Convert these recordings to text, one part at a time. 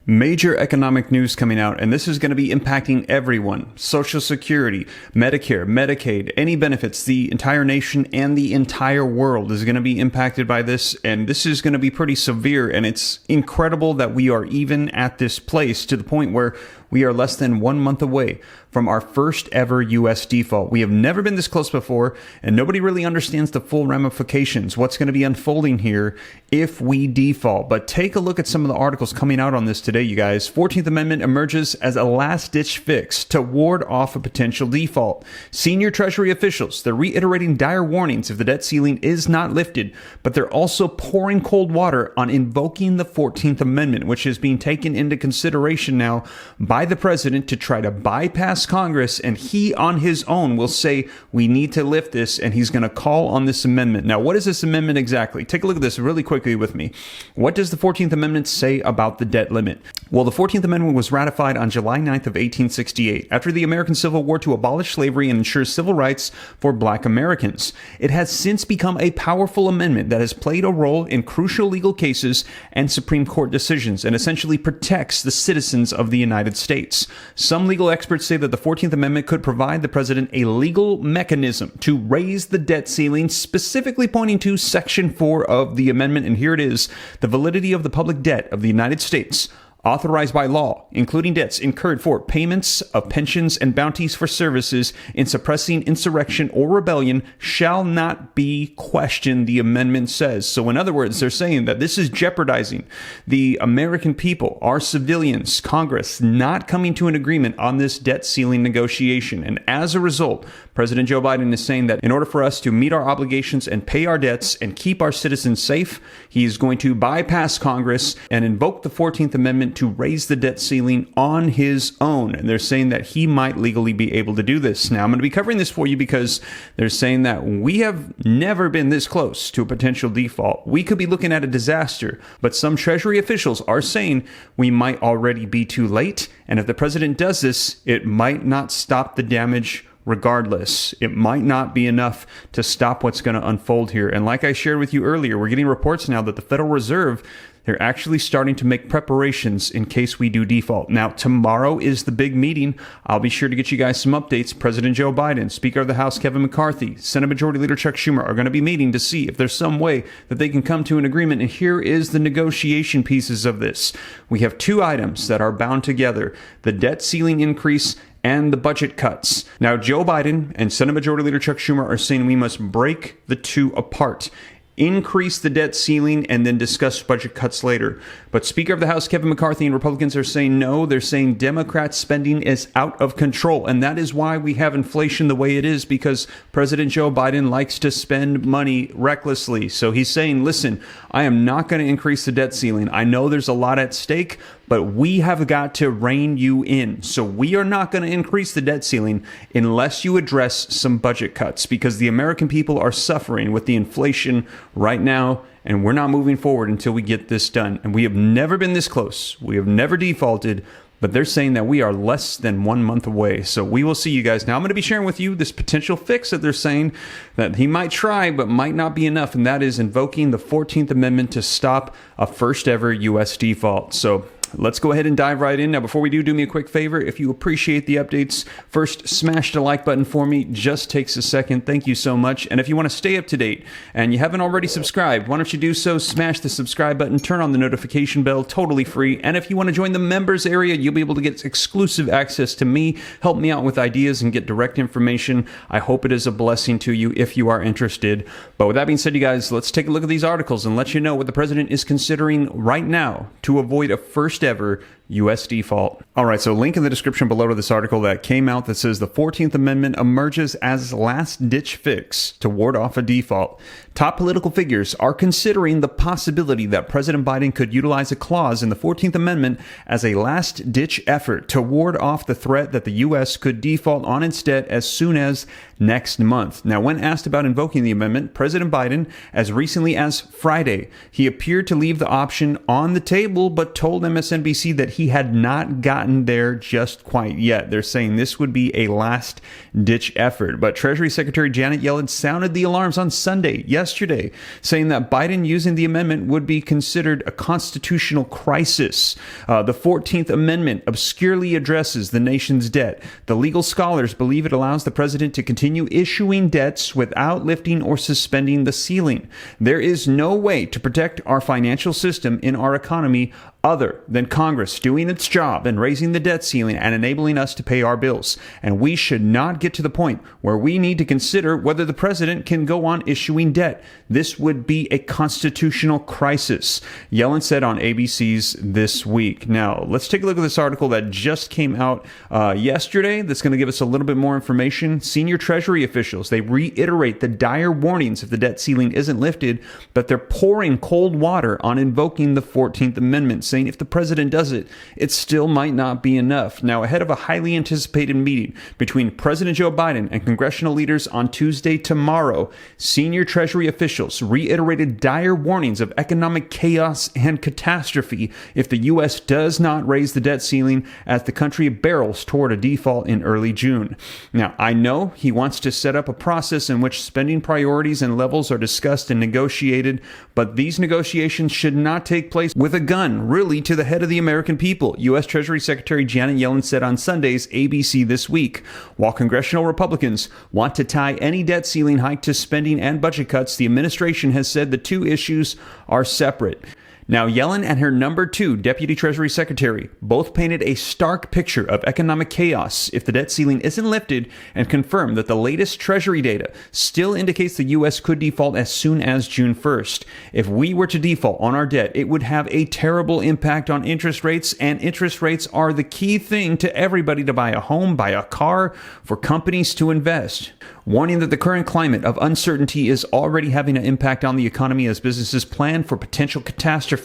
Major economic news coming out, and this is going to be impacting everyone. Social Security, Medicare, Medicaid, any benefits, the entire nation and the entire world is going to be impacted by this, and this is going to be pretty severe, and it's incredible that we are even at this place to the point where we are less than 1 month away from our first ever U.S. default. We have never been this close before, and nobody really understands the full ramifications, what's going to be unfolding here if we default. But take a look at some of the articles coming out on this today, you guys. 14th Amendment emerges as a last-ditch fix to ward off a potential default. Senior Treasury officials, they're reiterating dire warnings if the debt ceiling is not lifted, but they're also pouring cold water on invoking the 14th Amendment, which is being taken into consideration now by the president to try to bypass Congress, and he on his own will say we need to lift this, and he's going to call on this amendment. Now, what is this amendment exactly? Take a look at this really quickly with me. What does the 14th Amendment say about the debt limit? Well, the 14th Amendment was ratified on July 9th of 1868 after the American Civil War to abolish slavery and ensure civil rights for Black Americans. It has since become a powerful amendment that has played a role in crucial legal cases and Supreme Court decisions and essentially protects the citizens of the United States. Some legal experts say that the 14th Amendment could provide the president a legal mechanism to raise the debt ceiling, specifically pointing to Section 4 of the amendment, and here it is: the validity of the public debt of the United States, authorized by law, including debts incurred for payments of pensions and bounties for services in suppressing insurrection or rebellion, shall not be questioned, the amendment says. So in other words, they're saying that this is jeopardizing the American people, our civilians, Congress, not coming to an agreement on this debt ceiling negotiation. And as a result, President Joe Biden is saying that in order for us to meet our obligations and pay our debts and keep our citizens safe, he is going to bypass Congress and invoke the 14th Amendment to raise the debt ceiling on his own. And they're saying that he might legally be able to do this. Now, I'm going to be covering this for you because they're saying that we have never been this close to a potential default. We could be looking at a disaster, but some Treasury officials are saying we might already be too late. And if the president does this, it might not stop the damage regardless. It might not be enough to stop what's going to unfold here. And like I shared with you earlier, we're getting reports now that the Federal Reserve, they're actually starting to make preparations in case we do default. Now, tomorrow is the big meeting. I'll be sure to get you guys some updates. President Joe Biden, Speaker of the House Kevin McCarthy, Senate Majority Leader Chuck Schumer are going to be meeting to see if there's some way that they can come to an agreement. And here is the negotiation pieces of this. We have two items that are bound together: the debt ceiling increase and the budget cuts. Now, Joe Biden and Senate Majority Leader Chuck Schumer are saying we must break the two apart. Increase the debt ceiling and then discuss budget cuts later. But Speaker of the House Kevin McCarthy and Republicans are saying no. They're saying Democrat spending is out of control. And that is why we have inflation the way it is, because President Joe Biden likes to spend money recklessly. So he's saying, listen, I am not going to increase the debt ceiling. I know there's a lot at stake, but we have got to rein you in. So we are not going to increase the debt ceiling unless you address some budget cuts, because the American people are suffering with the inflation right now, and we're not moving forward until we get this done. And we have never been this close. We have never defaulted, but they're saying that we are less than 1 month away. So we will see, you guys. Now, I'm going to be sharing with you this potential fix that they're saying that he might try, but might not be enough. And that is invoking the 14th Amendment to stop a first ever U.S. default. So let's go ahead and dive right in. Now, before we do me a quick favor. If you appreciate the updates, first, smash the like button for me. Just takes a second. Thank you so much. And if you want to stay up to date and you haven't already subscribed, why don't you do so? Smash the subscribe button, turn on the notification bell, totally free. And if you want to join the members area, you'll be able to get exclusive access to me, help me out with ideas, and get direct information. I hope it is a blessing to you if you are interested. But with that being said, you guys, let's take a look at these articles and let you know what the president is considering right now to avoid a first ever U.S. default. All right, so link in the description below to this article that came out that says the 14th Amendment emerges as last-ditch fix to ward off a default. Top political figures are considering the possibility that President Biden could utilize a clause in the 14th Amendment as a last-ditch effort to ward off the threat that the U.S. could default on its debt as soon as next month. Now, when asked about invoking the amendment, President Biden, as recently as Friday, he appeared to leave the option on the table, but told MSNBC MSNBC that he had not gotten there just quite yet. They're saying this would be a last-ditch effort. But Treasury Secretary Janet Yellen sounded the alarms on Sunday, yesterday, saying that Biden using the amendment would be considered a constitutional crisis. The 14th Amendment obscurely addresses the nation's debt. The legal scholars believe it allows the president to continue issuing debts without lifting or suspending the ceiling. There is no way to protect our financial system in our economy other than Congress doing its job and raising the debt ceiling and enabling us to pay our bills. And we should not get to the point where we need to consider whether the president can go on issuing debt. This would be a constitutional crisis, Yellen said on ABC's This Week. Now, let's take a look at this article that just came out yesterday that's going to give us a little bit more information. Senior Treasury officials, they reiterate the dire warnings if the debt ceiling isn't lifted, but they're pouring cold water on invoking the 14th Amendment, saying if the president does it, it still might not be enough. Now, ahead of a highly anticipated meeting between President Joe Biden and congressional leaders on Tuesday tomorrow, senior Treasury officials reiterated dire warnings of economic chaos and catastrophe if the U.S. does not raise the debt ceiling as the country barrels toward a default in early June. Now, I know he wants to set up a process in which spending priorities and levels are discussed and negotiated, but these negotiations should not take place with a gun really to the head of the American people, U.S. Treasury Secretary Janet Yellen said on Sunday's ABC This Week. While congressional Republicans want to tie any debt ceiling hike to spending and budget cuts, the administration has said the two issues are separate. Now, Yellen and her number two Deputy Treasury Secretary both painted a stark picture of economic chaos if the debt ceiling isn't lifted and confirmed that the latest Treasury data still indicates the U.S. could default as soon as June 1st. If we were to default on our debt, it would have a terrible impact on interest rates, and interest rates are the key thing to everybody to buy a home, buy a car, for companies to invest. Warning that the current climate of uncertainty is already having an impact on the economy as businesses plan for potential catastrophe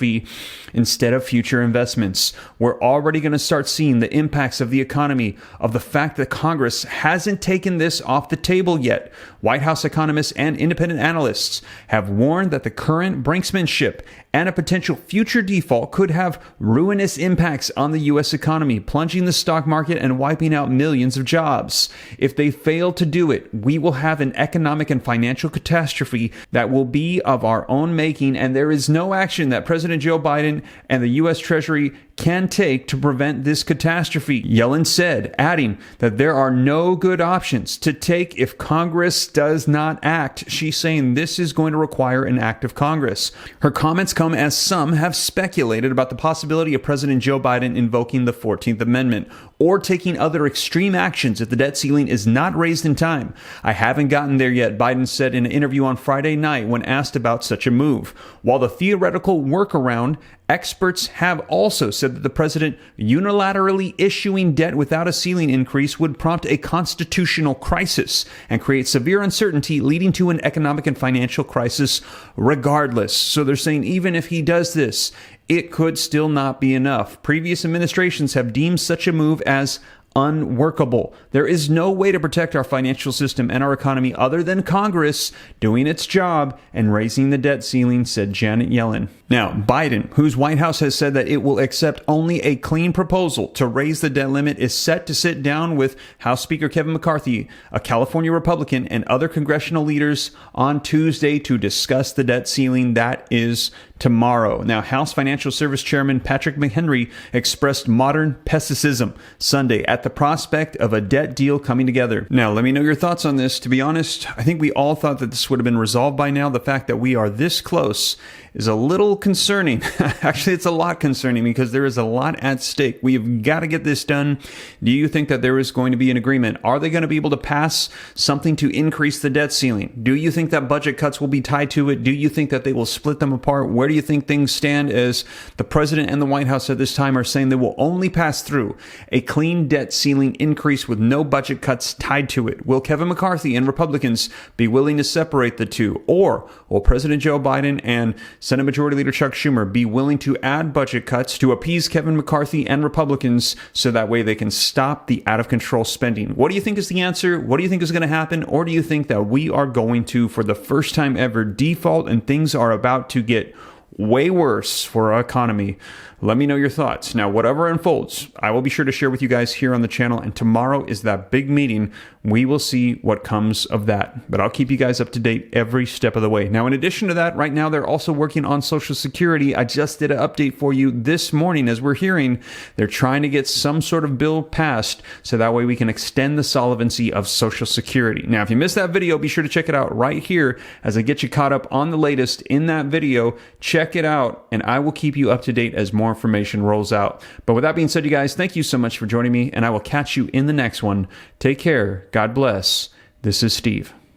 instead of future investments. We're already going to start seeing the impacts of the economy, of the fact that Congress hasn't taken this off the table yet. White House economists and independent analysts have warned that the current brinksmanship and a potential future default could have ruinous impacts on the U.S. economy, plunging the stock market and wiping out millions of jobs. If they fail to do it, we will have an economic and financial catastrophe that will be of our own making, and there is no action that President Joe Biden and the U.S. Treasury can take to prevent this catastrophe, Yellen said, adding that there are no good options to take if Congress does not act. She's saying this is going to require an act of Congress. Her comments come as some have speculated about the possibility of President Joe Biden invoking the 14th Amendment or taking other extreme actions if the debt ceiling is not raised in time. I haven't gotten there yet, Biden said in an interview on Friday night when asked about such a move. While the theoretical workaround, experts have also said that the president unilaterally issuing debt without a ceiling increase would prompt a constitutional crisis and create severe uncertainty, leading to an economic and financial crisis regardless. So they're saying even if he does this, it could still not be enough. Previous administrations have deemed such a move as unworkable. There is no way to protect our financial system and our economy other than Congress doing its job and raising the debt ceiling, said Janet Yellen. Now, Biden, whose White House has said that it will accept only a clean proposal to raise the debt limit, is set to sit down with House Speaker Kevin McCarthy, a California Republican, and other congressional leaders on Tuesday to discuss the debt ceiling. That is tomorrow. Now, House Financial Service Chairman Patrick McHenry expressed modern pessimism Sunday at the prospect of a debt deal coming together. Now, let me know your thoughts on this. To be honest, I think we all thought that this would have been resolved by now. The fact that we are this close is a little concerning. Actually, it's a lot concerning because there is a lot at stake. We've got to get this done. Do you think that there is going to be an agreement? Are they going to be able to pass something to increase the debt ceiling? Do you think that budget cuts will be tied to it? Do you think that they will split them apart? Where do you think things stand, as the president and the White House at this time are saying they will only pass through a clean debt ceiling increase with no budget cuts tied to it? Will Kevin McCarthy and Republicans be willing to separate the two? Or will President Joe Biden and Senate Majority Leader Chuck Schumer be willing to add budget cuts to appease Kevin McCarthy and Republicans so that way they can stop the out-of-control spending? What do you think is the answer? What do you think is going to happen? Or do you think that we are going to, for the first time ever, default and things are about to get way worse for our economy? Let me know your thoughts. Now, whatever unfolds, I will be sure to share with you guys here on the channel. And tomorrow is that big meeting. We will see what comes of that. But I'll keep you guys up to date every step of the way. Now, in addition to that, right now they're also working on Social Security. I just did an update for you this morning. As we're hearing, they're trying to get some sort of bill passed so that way we can extend the solvency of Social Security. Now, if you missed that video, be sure to check it out right here as I get you caught up on the latest in that video. Check it out, and I will keep you up to date as more information rolls out. But with that being said, you guys, thank you so much for joining me, and I will catch you in the next one. Take care. God bless. This is Steve.